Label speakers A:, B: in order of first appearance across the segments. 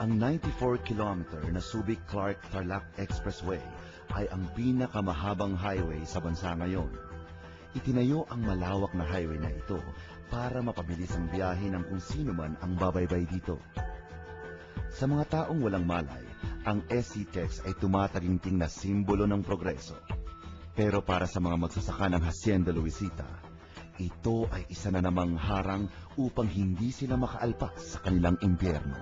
A: Ang 94-kilometer na Subic-Clark-Tarlac Expressway ay ang pinakamahabang highway sa bansa ngayon. Itinayo ang malawak na highway na ito para mapabilis ang biyahe ng kung sino man ang babaybay dito. Sa mga taong walang malay, ang SCTEX ay tumataginting na simbolo ng progreso. Pero para sa mga magsasaka ng Hacienda Luisita, ito ay isa na namang harang upang hindi sila makaalpas sa kanilang impyerno.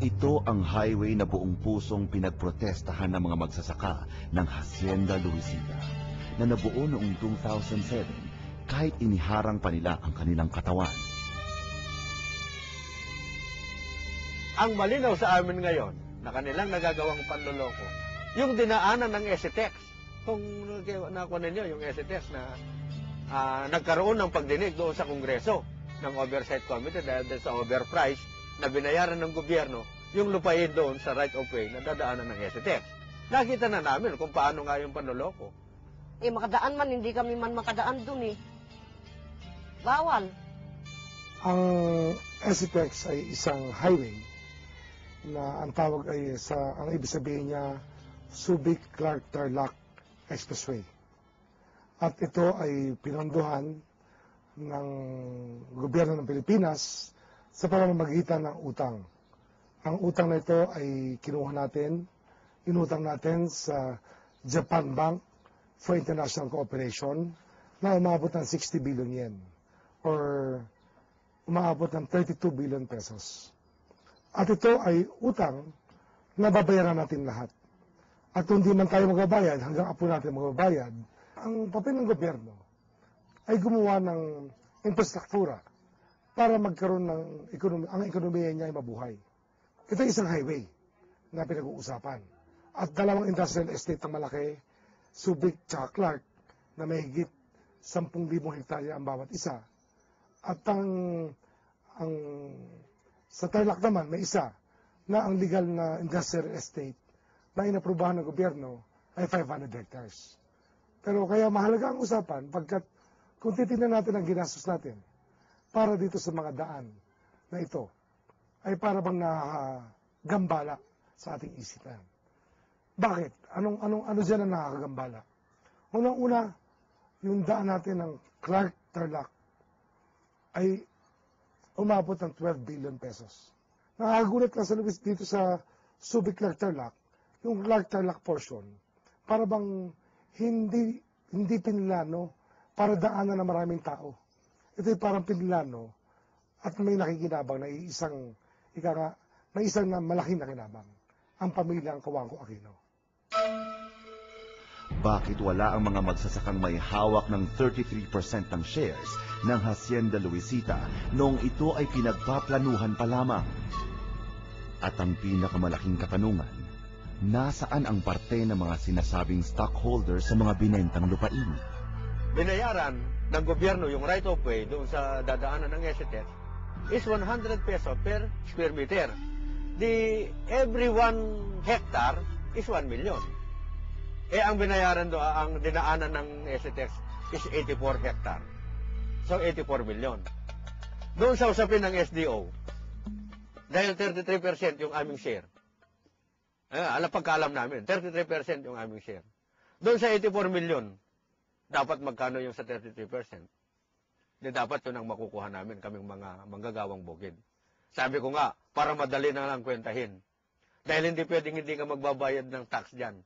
A: Ito ang highway na buong pusong pinagprotestahan ng mga magsasaka ng Hacienda Luisita na nabuo noong 2007 kahit iniharang pa nila ang kanilang katawan.
B: Ang malinaw sa amin ngayon na kanilang nagagawang panloloko, yung dinaanan ng SCTEX. Kung nakuha ninyo yung SCTEX na nagkaroon ng pagdinig doon sa Kongreso ng Oversight Committee dahil sa overprice na binayaran ng gobyerno yung lupain doon sa right of way na dadaanan ng SCTEX. Nakita na namin kung paano nga yung panloloko.
C: Makadaan man, hindi kami man makadaan doon eh. Bawal.
D: Ang SCTEX ay isang highway na ang tawag ay ang ibig sabihin niya Subic-Clark-Tarlac Expressway. At ito ay pinondohan ng gobyerno ng Pilipinas sa pamamagitan ng utang. Ang utang na ito ay inutang natin sa Japan Bank for International Cooperation na umabot ng 60 billion yen or umabot ng 32 billion pesos. At ito ay utang na babayaran natin lahat. At kung di man tayo magbabayad, hanggang apo natin magbabayad, ang papel ng gobyerno ay gumawa ng infrastruktura para magkaroon ng ang ekonomiya niya ay mabuhay. Ito ay isang highway na pinag-uusapan. At dalawang industrial estate na malaki, Subic at Clark, na may higit 10,000 hektarya ang bawat isa. At sa Tarlac naman, may isa na ang legal na industrial estate na inaprubahan ng gobyerno ay 500 hectares. Pero kaya mahalaga ang usapan pagkat kung titignan natin ang ginastos natin para dito sa mga daan na ito, ay para bang nakagambala sa ating isipan. Bakit? Ano dyan ang nakakagambala? Unang-una, yung daan natin ng Clark-Tarlac ay umabot ng 12 billion pesos. Nakakagulat lang sa Luis dito sa Subic-Clark-Tarlac, yung Clark-Tarlac portion, para bang hindi pinilano para daanan ng maraming tao. Ito'y parang pinilano at may nakikinabang na may isang na malaking nakinabang, ang pamilyang Cojuangco Aquino.
A: Bakit wala ang mga magsasakang may hawak ng 33% ng shares ng Hacienda Luisita noong ito ay pinagpaplanuhan pa lamang? At ang pinakamalaking katanungan, nasaan ang parte ng mga sinasabing stockholders sa mga binentang lupain?
B: Binayaran ng gobyerno yung right of way doon sa dadaanan ng SCTEX is 100 peso per square meter. Every 1 hectare is 1 million. Ang binayaran doon, ang dinaanan ng SCTEX is 84 hectare. So 84 million. Doon sa usapin ng SDO, dahil 33% yung aming share. Pagkaalam namin, 33% yung aming share. Doon sa 84 million, dapat magkano yung sa 33%? Dapat yun ang makukuha namin, kaming mga manggagawang bukid. Sabi ko nga, para madali na lang kwentahin. Dahil hindi pwedeng hindi ka magbabayad ng tax dyan.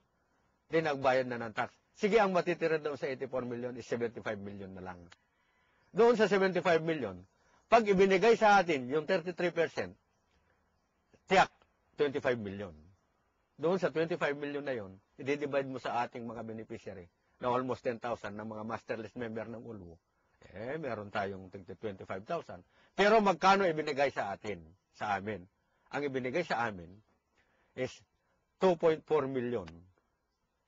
B: Hindi nagbayad na ng tax. Sige, ang matitira doon sa 84 million is 75 million na lang. Doon sa 75 million, pag ibinigay sa atin yung 33%, tiyak, 25 million. doon sa 25 million na yon, i-divide mo sa ating mga beneficiary na almost 10,000 na mga master list member ng ULU, meron tayong 25,000. Pero magkano ibinigay sa amin? Ang ibinigay sa amin is 2.4 million.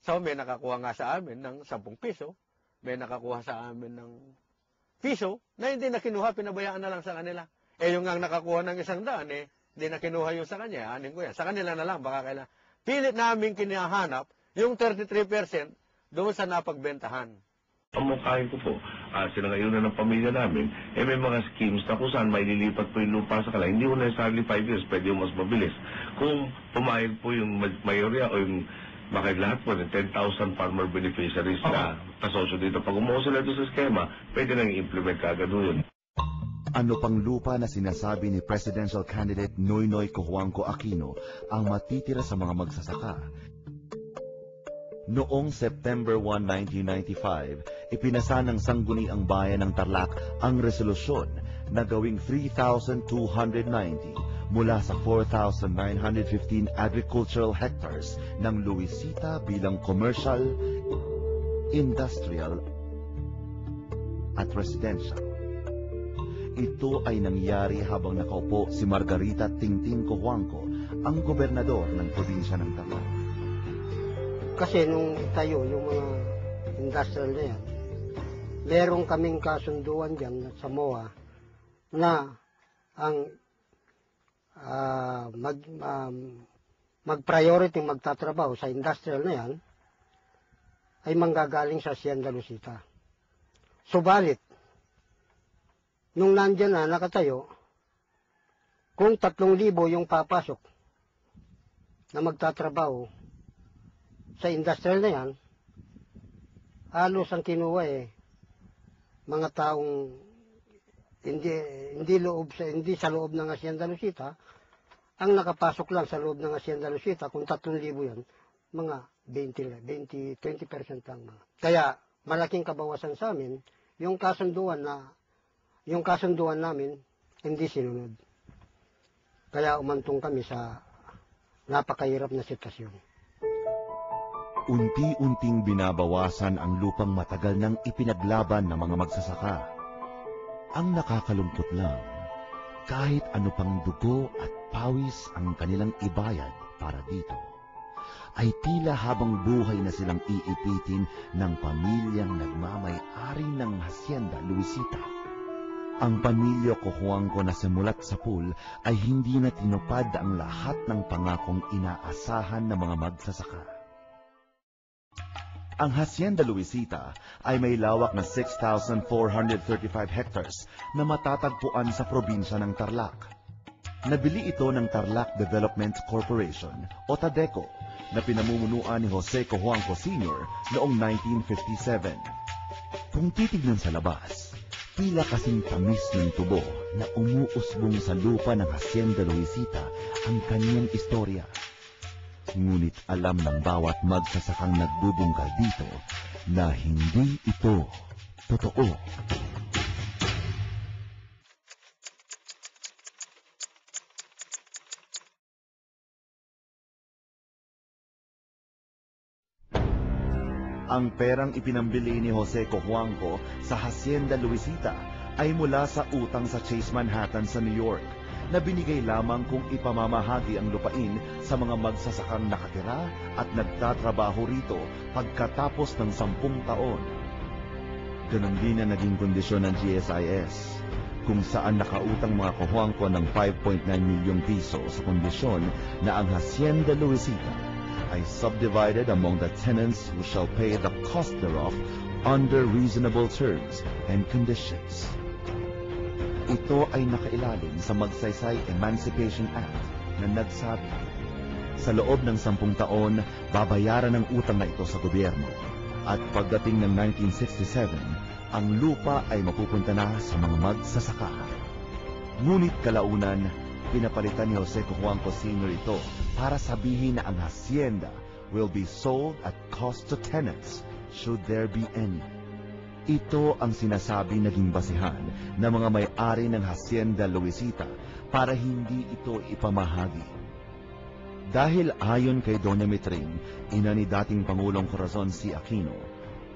B: So, may nakakuha nga sa amin ng 10 piso, may nakakuha sa amin ng piso na hindi na kinuha, pinabayaan na lang sa kanila. Yung nga nakakuha ng 100, hindi na kinuha yung sa kanya, anin ko yan. Sa kanila na lang, baka kailangan. Pilit namin kinahanap yung 33% doon sa napagbentahan.
E: Pamukhain ko po, sinangayunan ng pamilya namin, may mga schemes na kung saan may lilipat po yung lupa sa kanila. Hindi ko necessarily 5 years, pwede yung mas mabilis. Kung pumayag po yung mayorya o yung lahat po ng 10,000 farmer beneficiaries na kasosyo dito. Pag umuha sila doon sa skema, pwede nang i-implement kagad yun.
A: Ano pang lupa na sinasabi ni presidential candidate Noynoy Cojuangco Aquino ang matitira sa mga magsasaka? Noong September 1, 1995, ipinasa ng Sangguniang Bayan ng Tarlac ang resolusyon na gawing 3,290 mula sa 4,915 agricultural hectares ng Luisita bilang commercial, industrial, at residential. Ito ay nangyari habang nakaupo si Margarita Tingting Cojuangco, ang gobernador ng probinsya ng Tarlac.
F: Kasi nung tayo, yung mga industrial na yan, meron kaming kasunduan dyan sa MOA na ang mag-priority magtatrabaho sa industrial na yan ay manggagaling sa Hacienda Luisita. Subalit, nung nandyan na nakatayo, kung 3,000 yung papasok na magtatrabaho sa industrial na yan, halos ang kinuha mga taong hindi sa loob ng Hacienda Luisita. Ang nakapasok lang sa loob ng Hacienda Luisita, kung 3,000 yan, mga 20% lang. Kaya malaking kabawasan sa amin, yung kasunduan namin hindi sinunod. Kaya umantong kami sa napakahirap na sitwasyon.
A: Unti-unting binabawasan ang lupang matagal nang ipinaglaban ng mga magsasaka. Ang nakakalungkot lang, kahit ano pang dugo at pawis ang kanilang ibayad para dito, ay tila habang buhay na silang iipitin ng pamilyang nagmamay-ari ng Hacienda Luisita. Ang pamilya Cojuangco na simulat sa pool ay hindi na tinupad ang lahat ng pangakong inaasahan ng mga magsasaka. Ang Hacienda Luisita ay may lawak na 6,435 hectares na matatagpuan sa probinsya ng Tarlac. Nabili ito ng Tarlac Development Corporation o TADECO na pinamumunuan ni Jose Cojuangco Sr. noong 1957. Kung titignan sa labas, tila kasing tamis ng tubo na umuusbong sa lupa ng Hacienda Luisita ang kanyang istorya. Ngunit alam ng bawat magsasakang nagbubungkal dito na hindi ito totoo. Ang perang ipinambili ni Jose Cojuangco sa Hacienda Luisita ay mula sa utang sa Chase Manhattan sa New York, na binigay lamang kung ipamamahagi ang lupain sa mga magsasakang nakatira at nagtatrabaho rito pagkatapos ng 10 taon. Ganon din ang naging kondisyon ng GSIS, kung saan nakautang mga Cojuangco ng 5.9 milyong piso sa kondisyon na ang Hacienda Luisita ay subdivided among the tenants who shall pay the cost thereof under reasonable terms and conditions. Ito ay nakailalim sa Magsaysay Emancipation Act na nagsabi, sa loob ng 10 taon, babayaran ang utang na ito sa gobyerno. At pagdating ng 1967, ang lupa ay mapupunta na sa mga magsasaka. Ngunit kalaunan, pinapalitan ni Jose Cojuangco Sr. ito para sabihin na ang hacienda will be sold at cost to tenants should there be any. Ito ang sinasabi naging basihan ng mga may-ari ng Hacienda Luisita para hindi ito ipamahagi. Dahil ayon kay Doña Mitring, ina ni dating Pangulong Corazon C. Aquino,